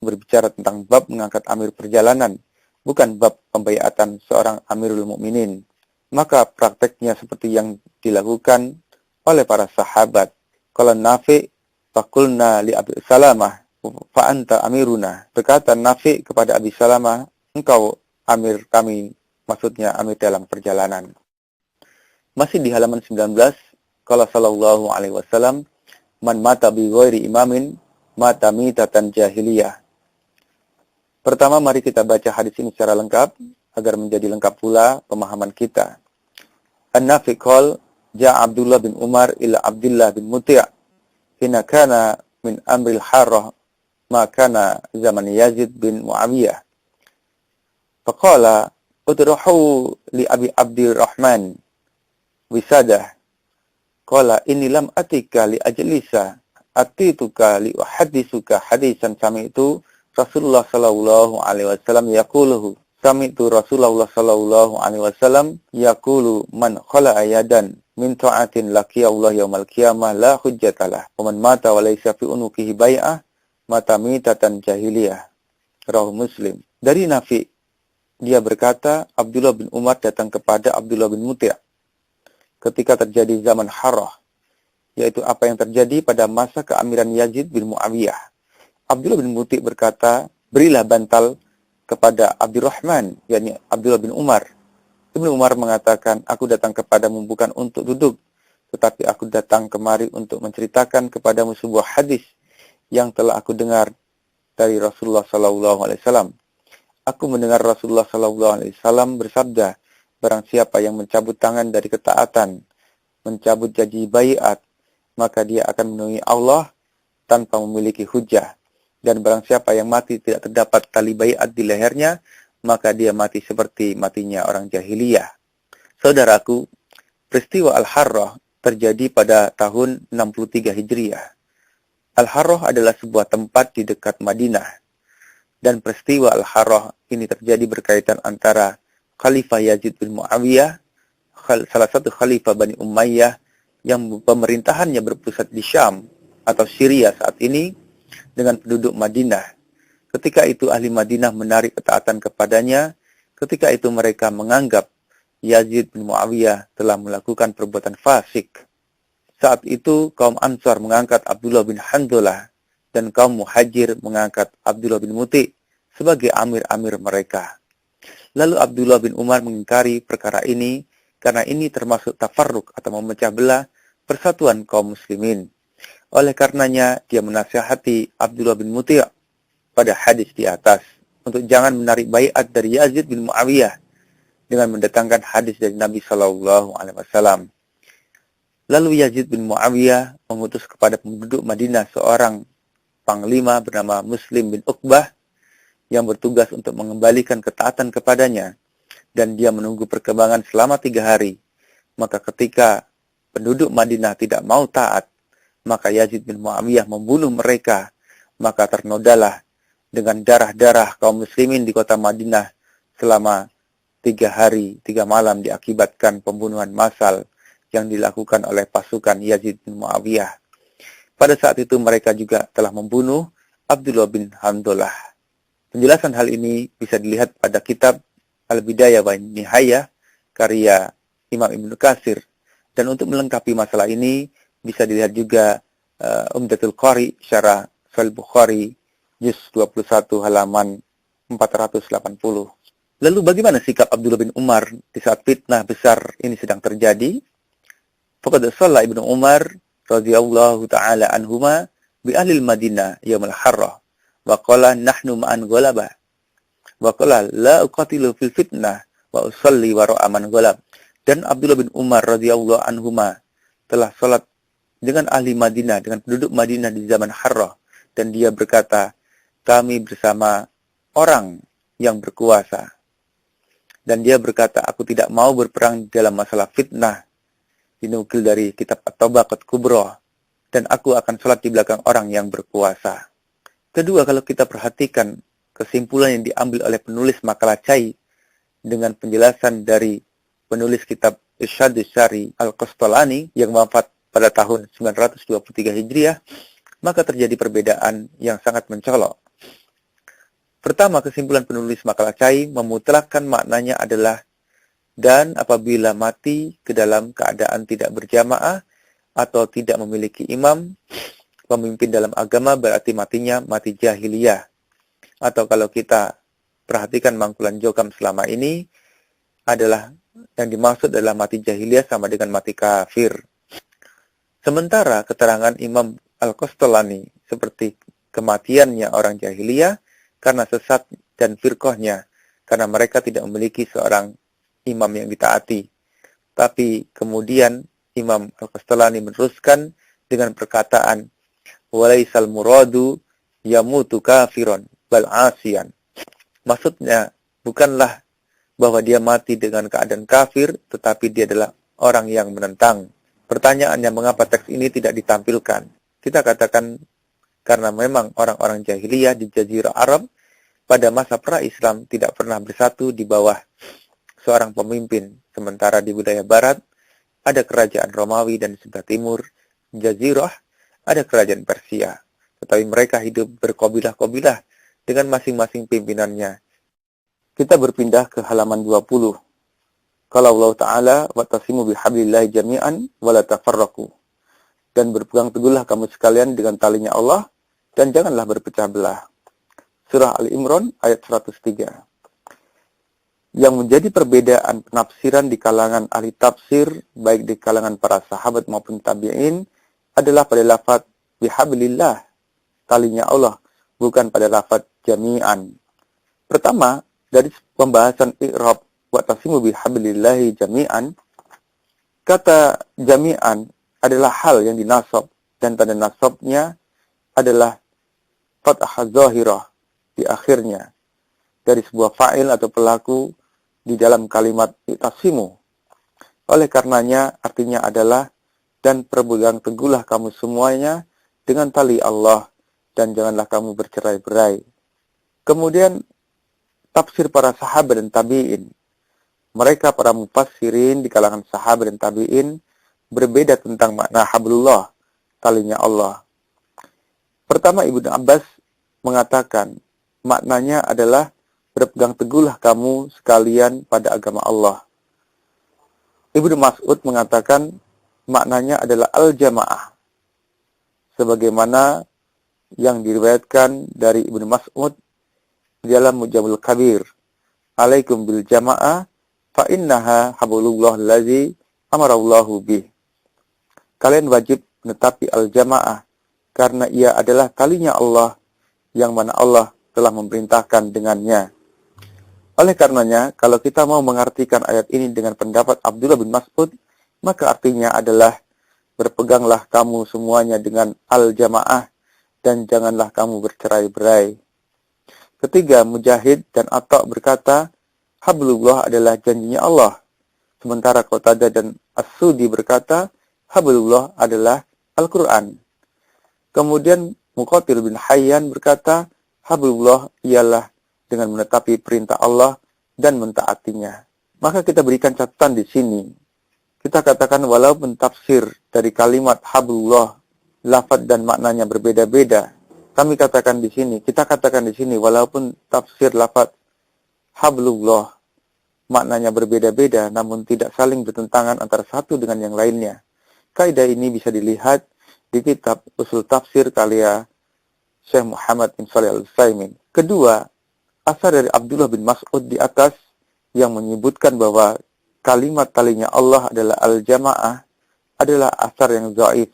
berbicara tentang bab mengangkat amir perjalanan, bukan bab pembaiatan seorang Amirul Mukminin. Maka prakteknya seperti yang dilakukan oleh para sahabat. Qala Nafi' faqulna li Abi Salamah fa anta amiruna. Berkata Nafi' kepada Abi Salamah, engkau amir kami, maksudnya amir dalam perjalanan. Masih di halaman 19, qala sallallahu alaihi wasallam, man mata bi ghairi imamin mata mitatan jahiliyah. Pertama, mari kita baca hadis ini secara lengkap agar menjadi lengkap pula pemahaman kita. An-Nafi' qala ja'a Abdullah bin Umar ila Abdullah bin Muti' hina kana min amril harrah ma kana zaman Yazid bin Muawiyah. Faqala udruhu li Abi Abdurrahman wisadah. Qala inni lam atika li ajlisa atituka li uhadditsuka hadisan sami'tu Rasulullah sallallahu alaihi wasallam yaquluhu. Sami'tu Rasulullah sallallahu alaihi wasallam yaqulu man khala'a yadan min ta'atin laqiyallahu yaumal qiyamah la hujjatalah wa man mata wa laysa fi unuqihi bai'ah mata mitatan jahiliyah. Rawahu Muslim. Dari Nafi', dia berkata, Abdullah bin Umar datang kepada Abdullah bin Muti' ketika terjadi zaman harrah, yaitu apa yang terjadi pada masa keamiran Yazid bin Muawiyah. Abdullah bin Muti' berkata, berilah bantal kepada Abdurrahman, yakni Abdullah bin Umar. Ibnu Umar mengatakan, aku datang kepadamu bukan untuk duduk, tetapi aku datang kemari untuk menceritakan kepadamu sebuah hadis yang telah aku dengar dari Rasulullah SAW. Aku mendengar Rasulullah SAW bersabda, barang siapa yang mencabut tangan dari ketaatan, mencabut janji baiat, maka dia akan menemui Allah tanpa memiliki hujah. Dan barang siapa yang mati tidak terdapat tali baiat di lehernya, maka dia mati seperti matinya orang jahiliyah. Saudaraku, peristiwa Al-Harrah terjadi pada tahun 63 Hijriah. Al-Harrah adalah sebuah tempat di dekat Madinah. Dan peristiwa Al-Harrah ini terjadi berkaitan antara Khalifah Yazid bin Muawiyah, salah satu khalifah Bani Umayyah yang pemerintahannya berpusat di Syam atau Syria saat ini, dengan penduduk Madinah. Ketika itu ahli Madinah menarik ketaatan kepadanya, ketika itu mereka menganggap Yazid bin Muawiyah telah melakukan perbuatan fasik. Saat itu kaum Ansar mengangkat Abdullah bin Hanzalah dan kaum Muhajir mengangkat Abdullah bin Muti' sebagai amir-amir mereka. Lalu Abdullah bin Umar mengingkari perkara ini karena ini termasuk tafarruq atau memecah belah persatuan kaum muslimin. Oleh karenanya dia menasihati Abdullah bin Muti' pada hadis di atas untuk jangan menarik baiat dari Yazid bin Muawiyah dengan mendatangkan hadis dari Nabi sallallahu alaihi wasallam. Lalu Yazid bin Muawiyah mengutus kepada penduduk Madinah seorang panglima bernama Muslim bin Uqbah yang bertugas untuk mengembalikan ketaatan kepadanya, dan dia menunggu perkembangan selama 3 hari. Maka ketika penduduk Madinah tidak mau taat, maka Yazid bin Muawiyah membunuh mereka. Maka ternodalah dengan darah-darah kaum muslimin di kota Madinah selama 3 hari, 3 malam diakibatkan pembunuhan massal yang dilakukan oleh pasukan Yazid bin Muawiyah. Pada saat itu mereka juga telah membunuh Abdullah bin Hanzalah. Penjelasan hal ini bisa dilihat pada kitab Al-Bidayah wa Nihayah karya Imam Ibnu Katsir. Dan untuk melengkapi masalah ini bisa dilihat juga Umdatul Qari syarah Sahih Bukhari juz 21 halaman 480. Lalu bagaimana sikap Abdullah bin Umar di saat fitnah besar ini sedang terjadi? Faqad shalla Ibnu Umar radhiyallahu taala anhuma bi ahli Madinah yaumul harrah wa qala nahnu ma'an ghalaba wa qala la uqatilu fil fitnah wa usalli wara'a man ghalab. Dan Abdullah bin Umar radhiyallahu anhuma telah salat dengan ahli Madinah, dengan penduduk Madinah di zaman harrah, dan dia berkata, kami bersama orang yang berkuasa. Dan dia berkata, aku tidak mau berperang dalam masalah fitnah. Dinukil dari kitab At-Tabaqat Kubra, dan aku akan salat di belakang orang yang berkuasa. Kedua, kalau kita perhatikan kesimpulan yang diambil oleh penulis makalah Cai dengan penjelasan dari penulis kitab Irsyadus Syari Al-Qastalani yang wafat pada tahun 923 Hijriah, maka terjadi perbedaan yang sangat mencolok. Pertama, kesimpulan penulis makalah Cai memutlakkan maknanya adalah dan apabila mati ke dalam keadaan tidak berjamaah atau tidak memiliki imam, pemimpin dalam agama, berarti matinya mati jahiliyah. Atau kalau kita perhatikan mangkulan Jokam selama ini, adalah yang dimaksud adalah mati jahiliyah sama dengan mati kafir. Sementara keterangan Imam Al-Qastolani seperti kematiannya orang jahiliyah karena sesat dan firqahnya, karena mereka tidak memiliki seorang imam yang ditaati. Tapi kemudian Imam Al-Qastolani meneruskan dengan perkataan, walaisal muradu yamutu kafiron bal asiyan. Maksudnya bukanlah bahwa dia mati dengan keadaan kafir, tetapi dia adalah orang yang menentang. Pertanyaannya, mengapa teks ini tidak ditampilkan? Kita katakan karena memang orang-orang jahiliyah di Jazirah Arab pada masa pra-Islam tidak pernah bersatu di bawah seorang pemimpin. Sementara di wilayah barat ada kerajaan Romawi dan di sebelah timur Jazirah ada kerajaan Persia. Tetapi mereka hidup berkobilah-kobilah dengan masing-masing pimpinannya. Kita berpindah ke halaman 20. Kalau Allah Ta'ala, وَتَصِمُوا بِحَبْلِ jami'an wa la tafarraqu. Dan berpegang teguhlah kamu sekalian dengan talinya Allah, dan janganlah berpecah belah. Surah Al-Imran ayat 103. Yang menjadi perbedaan penafsiran di kalangan ahli tafsir, baik di kalangan para sahabat maupun tabi'in, adalah pada lafaz bihablillah, talinya Allah, bukan pada lafaz jami'an. Pertama, dari pembahasan i'rab wa'tasimu bihablillahi jami'an, kata jami'an adalah hal yang dinasab dan tanda nasabnya adalah fathah zahirah di akhirnya dari sebuah fa'il atau pelaku di dalam kalimat i'tasimu. Oleh karenanya artinya adalah dan berpegang teguhlah kamu semuanya dengan tali Allah dan janganlah kamu bercerai-berai. Kemudian tafsir para sahabat dan tabi'in. Mereka para mufassirin di kalangan sahabat dan tabi'in berbeda tentang makna hablullah, talinya Allah. Pertama, Ibnu Abbas mengatakan maknanya adalah berpegang teguhlah kamu sekalian pada agama Allah. Ibnu Mas'ud mengatakan maknanya adalah al-jamaah. Sebagaimana yang diriwayatkan dari Ibnu Mas'ud di dalam Mujamul Kabir. Alaikum bil jamaah fa innaha hablullah allazi amarallahu bih. Kalian wajib menetapi al-jamaah karena ia adalah talinya Allah yang mana Allah telah memerintahkan dengannya. Oleh karenanya, kalau kita mau mengartikan ayat ini dengan pendapat Abdullah bin Mas'ud, maka artinya adalah berpeganglah kamu semuanya dengan al-jamaah dan janganlah kamu bercerai-berai. Ketiga, Mujahid dan Atta berkata, hablullah adalah janjinya Allah. Sementara Qatadah dan As-Sudi berkata, hablullah adalah Al-Quran. Kemudian Muqatil bin Hayyan berkata, hablullah ialah dengan menetapi perintah Allah dan mentaatinya. Maka kita berikan catatan di sini. Kita katakan walaupun tafsir dari kalimat hablullah, lafaz dan maknanya berbeda-beda. Kita katakan di sini walaupun tafsir lafaz hablullah maknanya berbeda-beda namun tidak saling bertentangan antara satu dengan yang lainnya. Kaidah ini bisa dilihat di kitab Usul Tafsir karya Syekh Muhammad bin Shalih Al-Utsaimin. Kedua, asar dari Abdullah bin Mas'ud di atas yang menyebutkan bahwa kalimat talinya Allah adalah al-jamaah adalah asar yang dhaif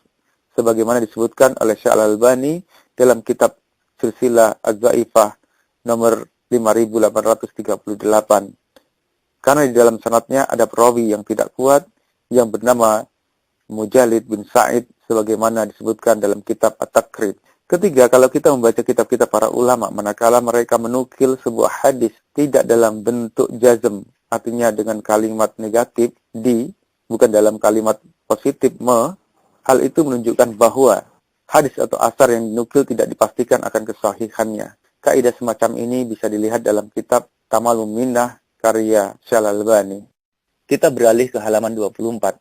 sebagaimana disebutkan oleh Syekh Al-Albani dalam kitab Silsilah Az-Dhaifah nomor 5838. Karena di dalam sanadnya ada perawi yang tidak kuat yang bernama Mujalid bin Sa'id sebagaimana disebutkan dalam kitab At-Takrib. Ketiga, kalau kita membaca kitab-kitab para ulama, manakala mereka menukil sebuah hadis tidak dalam bentuk jazm, artinya dengan kalimat negatif di, bukan dalam kalimat positif hal itu menunjukkan bahwa hadis atau asar yang dinukil tidak dipastikan akan kesahihannya. Kaidah semacam ini bisa dilihat dalam kitab Tamalum Minnah karya Syekh Al-Albani. Kita beralih ke halaman 24.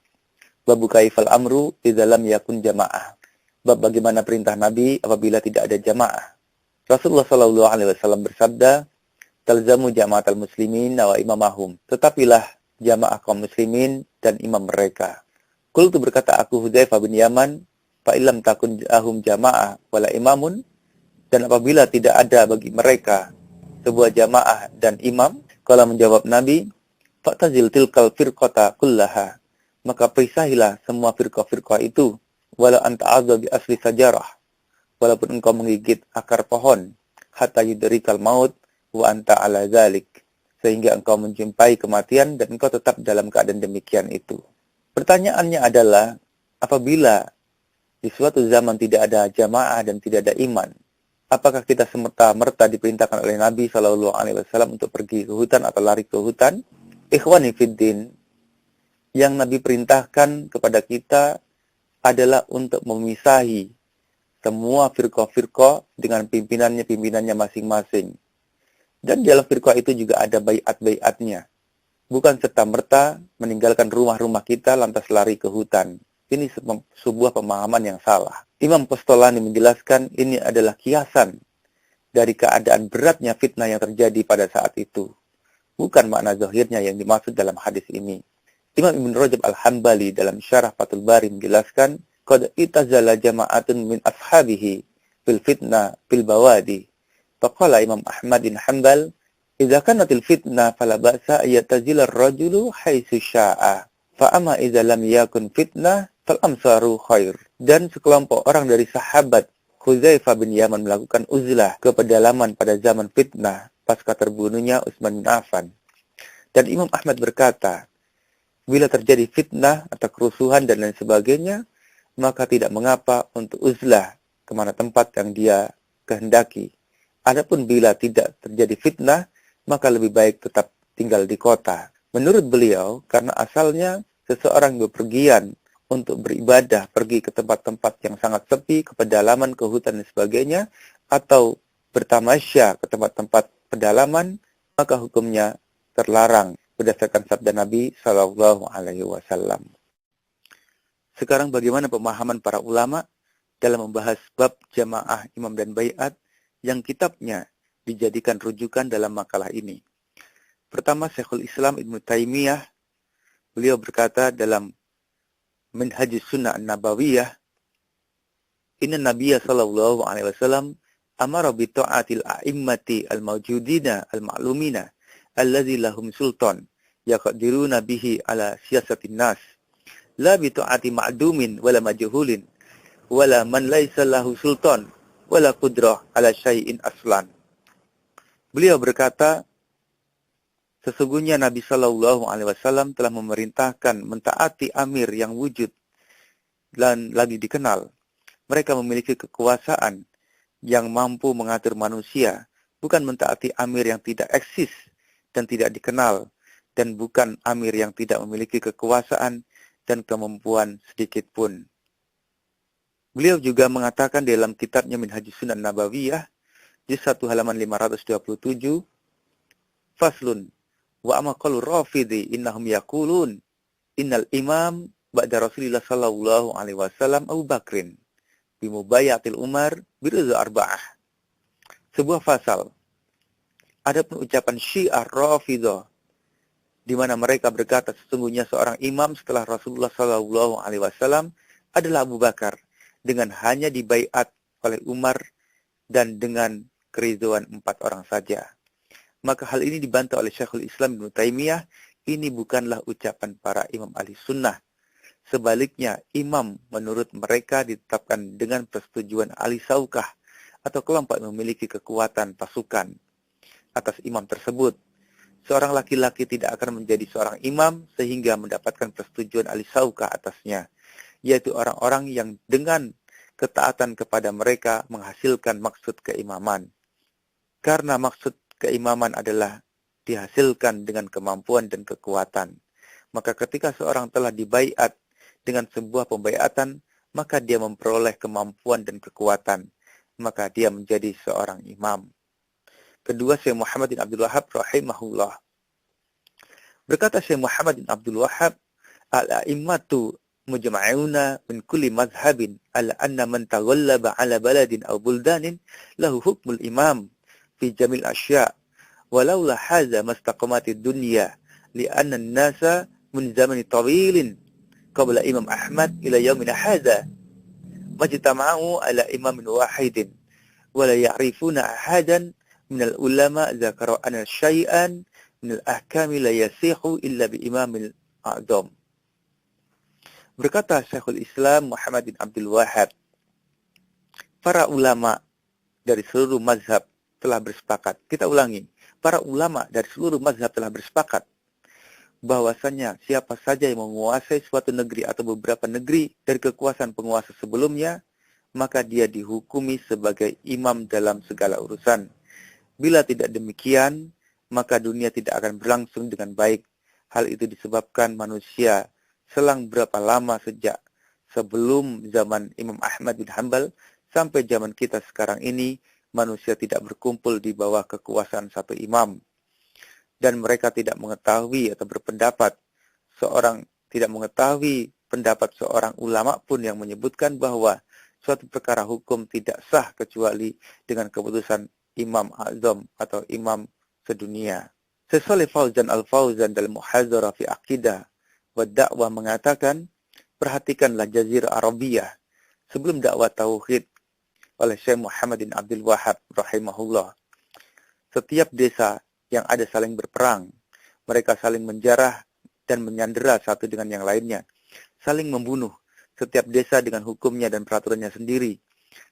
Babu kaifal amru di dalam yakun jamaah. Bab bagaimana perintah Nabi apabila tidak ada jamaah. Rasulullah Shallallahu Alaihi Wasallam bersabda, "Talzamu jama'atal muslimin wa imamahum." Tetapilah jamaah kaum muslimin dan imam mereka. Qultu, berkata aku Hudzaifah bin Yaman, "Fa illam takun ahum jama'ah wala imamun." Dan apabila tidak ada bagi mereka sebuah jamaah dan imam, kalau menjawab Nabi, "Fa'tazil tilkal firqata kullaha." Maka pisahilah semua firqah-firqah itu, walau anta azza bi asli sajarah, walaupun engkau menggigit akar pohon, hatta yudrikal maut wa anta ala zalik, sehingga engkau menjumpai kematian dan engkau tetap dalam keadaan demikian itu. Pertanyaannya adalah, apabila di suatu zaman tidak ada jamaah dan tidak ada iman, apakah kita semerta-merta diperintahkan oleh Nabi Shallallahu Alaihi Wasallam untuk pergi ke hutan atau lari ke hutan? Ikhwani fiddin, yang Nabi perintahkan kepada kita adalah untuk memisahi semua firqah-firqah dengan pimpinannya masing-masing. Dan di dalam firqah itu juga ada baiat-baiatnya. Bukan serta-merta meninggalkan rumah-rumah kita lantas lari ke hutan. Ini sebuah pemahaman yang salah. Imam Qastolani menjelaskan ini adalah kiasan dari keadaan beratnya fitnah yang terjadi pada saat itu. Bukan makna zahirnya yang dimaksud dalam hadis ini. Imam Ibn Rajab Al-Hambali dalam Syarah Fathul Bari menjelaskan, "Qad itazala jama'atun min ashabihi fil fitnah fil bawadi." Faqala Imam Ahmad bin Hanbal, "Idza kanatil fitnah fala ba'sa ayatazila ar-rajulu haitsu syaa. Fa amma idza lam yakun fitnah fal amsaru khair." Dan sekelompok orang dari sahabat Hudzaifah bin Yaman melakukan uzlah ke pedalaman pada zaman fitnah pasca terbunuhnya Utsman bin Affan. Dan Imam Ahmad berkata, bila terjadi fitnah atau kerusuhan dan lain sebagainya, maka tidak mengapa untuk uzlah kemana tempat yang dia kehendaki. Adapun bila tidak terjadi fitnah, maka lebih baik tetap tinggal di kota. Menurut beliau, karena asalnya seseorang bepergian untuk beribadah, pergi ke tempat-tempat yang sangat sepi, ke pedalaman, ke hutan dan sebagainya, atau bertamasya ke tempat-tempat pedalaman, maka hukumnya terlarang berdasarkan sabda Nabi Shallallahu Alaihi Wasallam. Sekarang bagaimana pemahaman para ulama dalam membahas bab jamaah imam dan baiat yang kitabnya dijadikan rujukan dalam makalah ini? Pertama, Syekhul Islam Ibnu Taimiyah, beliau berkata dalam Minhajus Sunnah An-Nabawiyah, "Inna Nabiyya Shallallahu Alaihi Wasallam amara bi ta'atil a'immati al-mawjudina al-ma'lumina alladzi lahum sultan yaqdiruna bihi ala siyasatin nas, la bi ta'ati ma'dumin wala majhulin wala man laisa lahu sultan wala qudrah ala syai'in aslan." Beliau berkata, sesungguhnya Nabi Shallallahu Alaihi Wasallam telah memerintahkan mentaati amir yang wujud dan lagi dikenal. Mereka memiliki kekuasaan yang mampu mengatur manusia, bukan mentaati amir yang tidak eksis dan tidak dikenal, dan bukan amir yang tidak memiliki kekuasaan dan kemampuan sedikit pun. Beliau juga mengatakan dalam kitabnya Minhajus Sunnah Nabawiyah, juz 1 halaman 527, Faslun, wa amma qalu rafidhi innahum yaqulun innal imam ba'da Rasulillah sallallahu alaihi wasallam Abu Bakrin bimubayatil Umar biridha arba'ah. Sebuah fasal. Adapun ucapan Syiah Rafidhah di mana mereka berkata sesungguhnya seorang imam setelah Rasulullah sallallahu alaihi wasallam adalah Abu Bakar dengan hanya dibaiat oleh Umar dan dengan keridhaan 4 orang saja. Maka hal ini dibantah oleh Syekhul Islam Ibnu Taimiyah, ini bukanlah ucapan para imam ahli sunnah. Sebaliknya, imam menurut mereka ditetapkan dengan persetujuan ahli saukah atau kelompok yang memiliki kekuatan pasukan atas imam tersebut. Seorang laki-laki tidak akan menjadi seorang imam sehingga mendapatkan persetujuan ahli saukah atasnya, yaitu orang-orang yang dengan ketaatan kepada mereka menghasilkan maksud keimaman. Karena maksud keimaman adalah dihasilkan dengan kemampuan dan kekuatan. Maka ketika seorang telah dibaiat dengan sebuah pembaiatan, maka dia memperoleh kemampuan dan kekuatan. Maka dia menjadi seorang imam. Kedua, Syekh Muhammad bin Abdul Wahhab rahimahullah. Berkata Syekh Muhammad bin Abdul Wahhab, al-a'immatu mujma'una min kulli madhhabin ala anna man taghallaba ala baladin aw buldanin lahu hukmul imam fi jamil asya' walaula hadza mastaqamatid dunya li'anna an-nasa min zamani tawilin qabla Imam Ahmad ila yaumina hadza majtama'u ala imamin wahidin wa la ya'rifuna ahadan min al-ulama dzakara anna syai'an min al-ahkami la yasihu illa bi imamil a'zam. Berkata Syekhul Islam Muhammad bin Abdul Wahhab, para ulama dari seluruh mazhab telah bersepakat. Kita ulangi, para ulama dari seluruh mazhab telah bersepakat bahwasanya siapa saja yang menguasai suatu negeri atau beberapa negeri dari kekuasaan penguasa sebelumnya, maka dia dihukumi sebagai imam dalam segala urusan. Bila tidak demikian, maka dunia tidak akan berlangsung dengan baik. Hal itu disebabkan manusia selang berapa lama sejak sebelum zaman Imam Ahmad bin Hanbal sampai zaman kita sekarang ini, manusia tidak berkumpul di bawah kekuasaan satu imam. Dan mereka tidak mengetahui atau berpendapat, tidak mengetahui pendapat seorang ulama pun yang menyebutkan bahwa suatu perkara hukum tidak sah kecuali dengan keputusan Imam Azam atau imam sedunia. Syekh Shalih Fauzan Al-Fauzan dalam Muhadzarah fi Aqidah wa Dakwah mengatakan, perhatikanlah Jazirah Arabiyah sebelum dakwah tauhid oleh Syekh Muhammad bin Abdul Wahhab rahimahullah. Setiap desa yang ada saling berperang, mereka saling menjarah dan menyandera satu dengan yang lainnya, saling membunuh, setiap desa dengan hukumnya dan peraturannya sendiri,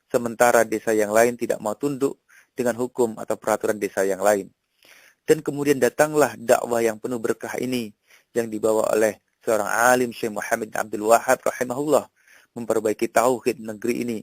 sementara desa yang lain tidak mau tunduk dengan hukum atau peraturan desa yang lain. Dan kemudian datanglah dakwah yang penuh berkah ini yang dibawa oleh seorang alim Syekh Muhammad bin Abdul Wahhab rahimahullah, memperbaiki tauhid negeri ini,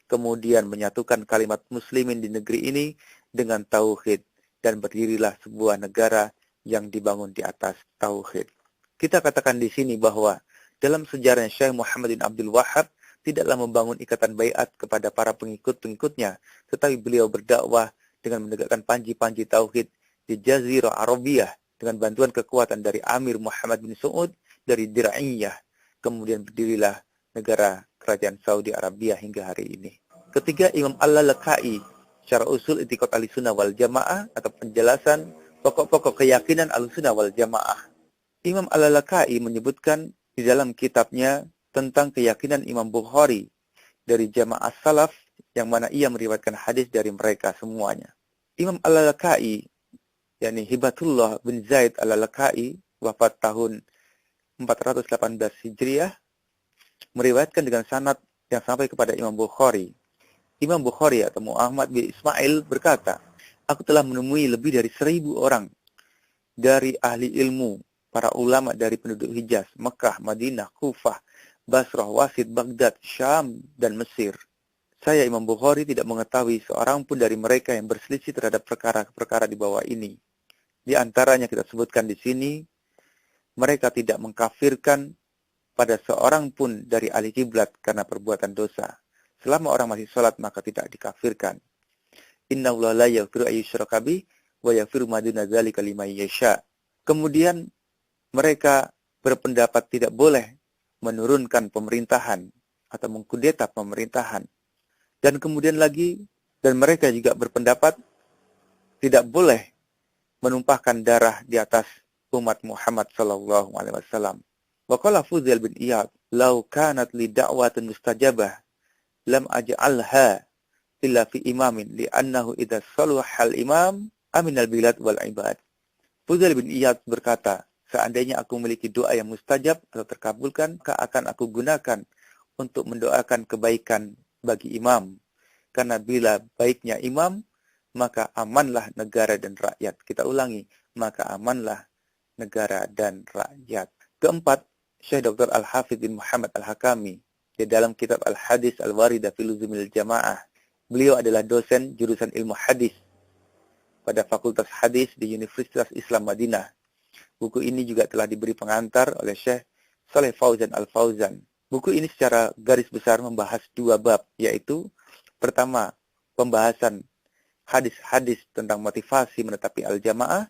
kemudian menyatukan kalimat muslimin di negeri ini dengan tauhid, dan berdirilah sebuah negara yang dibangun di atas tauhid. Kita katakan di sini bahwa dalam sejarahnya Syekh Muhammad bin Abdul Wahhab tidaklah membangun ikatan baiat kepada para pengikut-pengikutnya, tetapi beliau berdakwah dengan menegakkan panji-panji tauhid di Jazirah Arabiyah dengan bantuan kekuatan dari Amir Muhammad bin Saud dari Dir'iyah. Kemudian berdirilah negara kerajaan Saudi Arabia hingga hari ini. Ketiga, Imam Al-Lalaka'i, Syarah Usul I'tiqad Ahlussunnah wal Jamaah atau penjelasan pokok-pokok keyakinan Ahlussunnah wal Jamaah. Imam Al-Lalaka'i menyebutkan di dalam kitabnya tentang keyakinan Imam Bukhari dari Jamaah Salaf, yang mana ia meriwayatkan hadis dari mereka semuanya. Imam Al-Lalaka'i, yakni Hibatullah bin Zaid Al-Lalaka'i, wafat tahun 418 Hijriah, meriwayatkan dengan sanad yang sampai kepada Imam Bukhari. Imam Bukhari atau Muhammad bin Ismail berkata, aku telah menemui lebih dari 1000 orang dari ahli ilmu, para ulama dari penduduk Hijaz, Mekah, Madinah, Kufah, Basrah, Wasit, Baghdad, Syam, dan Mesir. Saya, Imam Bukhari, tidak mengetahui seorang pun dari mereka yang berselisih terhadap perkara-perkara di bawah ini. Di antaranya kita sebutkan di sini, mereka tidak mengkafirkan pada seorang pun dari ahli kiblat karena perbuatan dosa. Selama orang masih sholat maka tidak dikafirkan. Innallaha la yaghfiru ayyushraka bih wa yaghfiru ma duna dzalika liman yasha. Kemudian mereka berpendapat tidak boleh menurunkan pemerintahan atau mengkudeta pemerintahan. Dan kemudian lagi, dan mereka juga berpendapat tidak boleh menumpahkan darah di atas umat Muhammad sallallahu alaihi wasallam. Wa qala Fudail bin Iyad, "Law kanat li da'watin mustajabah lam aj'alha illa fi imamin li'annahu idza salaha al-imam aminal bilad wal ibad." Fudail bin Iyad berkata, seandainya aku memiliki doa yang mustajab atau terkabulkan, maka akan aku gunakan untuk mendoakan kebaikan bagi imam. Karena bila baiknya imam, maka amanlah negara dan rakyat. Kita ulangi, maka amanlah negara dan rakyat. Keempat, Syekh Dr. Al-Hafidh bin Muhammad Al-Hakami di dalam kitab Al-Hadis Al-Warida fi Luzumil Jamaah. Beliau adalah dosen jurusan ilmu hadis pada Fakultas Hadis di Universitas Islam Madinah. Buku ini juga telah diberi pengantar oleh Syekh Shalih Fauzan Al-Fauzan. Buku ini secara garis besar membahas 2 bab, yaitu pertama, pembahasan hadis-hadis tentang motivasi menetapi al-jamaah.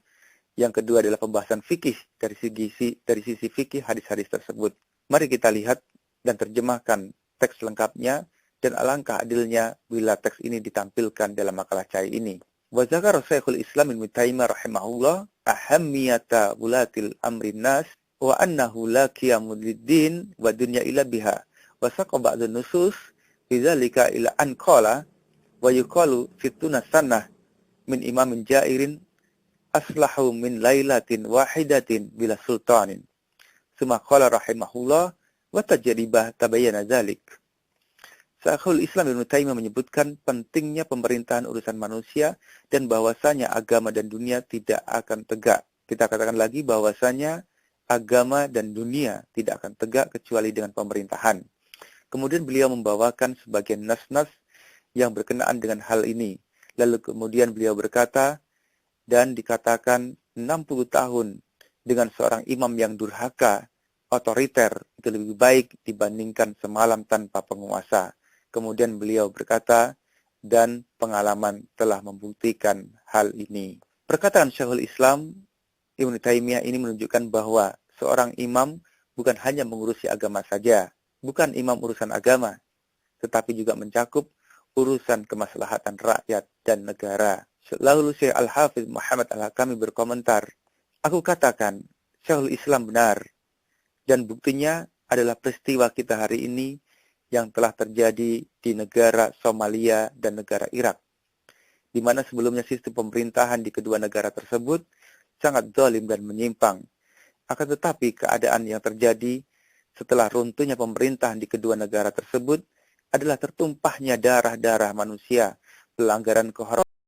Yang kedua adalah pembahasan fikih dari sisi fikih hadis-hadis tersebut. Mari kita lihat dan terjemahkan teks lengkapnya, dan alangkah adilnya bila teks ini ditampilkan dalam makalah cahaya ini. Wa zakara Syekhul Islam Ibnu Taimiyah rahimahullah ahammiyata wulatil amrin nas wa annahu la qiyamu lid-din wa dunya illa biha. Wa saqa ba'd an-nusus bidzalika ila an qala wa yuqalu fituna sanah min imamin jairin aslahu min lailatin wahidatin bila sultanin. Summa qala rahimahullah wa tajribah tabayyana dzalik. Syekhul Islam Ibnu Taimiyah menyebutkan pentingnya pemerintahan urusan manusia dan bahwasanya agama dan dunia tidak akan tegak. Kita katakan lagi bahwasanya agama dan dunia tidak akan tegak kecuali dengan pemerintahan. Kemudian beliau membawakan sebagian nas-nas yang berkenaan dengan hal ini. Lalu kemudian beliau berkata, dan dikatakan 60 tahun dengan seorang imam yang durhaka, otoriter, itu lebih baik dibandingkan semalam tanpa penguasa. Kemudian beliau berkata, dan pengalaman telah membuktikan hal ini. Perkataan Syekhul Islam Ibnu Taimiyah ini menunjukkan bahwa seorang imam bukan hanya mengurusi agama saja, bukan imam urusan agama, tetapi juga mencakup urusan kemaslahatan rakyat dan negara. Lalu Syekh Al-Hafidz Muhammad Al-Hakami berkomentar, aku katakan Syekhul Islam benar, dan buktinya adalah peristiwa kita hari ini yang telah terjadi di negara Somalia dan negara Irak, di mana sebelumnya sistem pemerintahan di kedua negara tersebut sangat zalim dan menyimpang. Akan tetapi keadaan yang terjadi setelah runtuhnya pemerintahan di kedua negara tersebut adalah tertumpahnya darah-darah manusia, pelanggaran kehormatan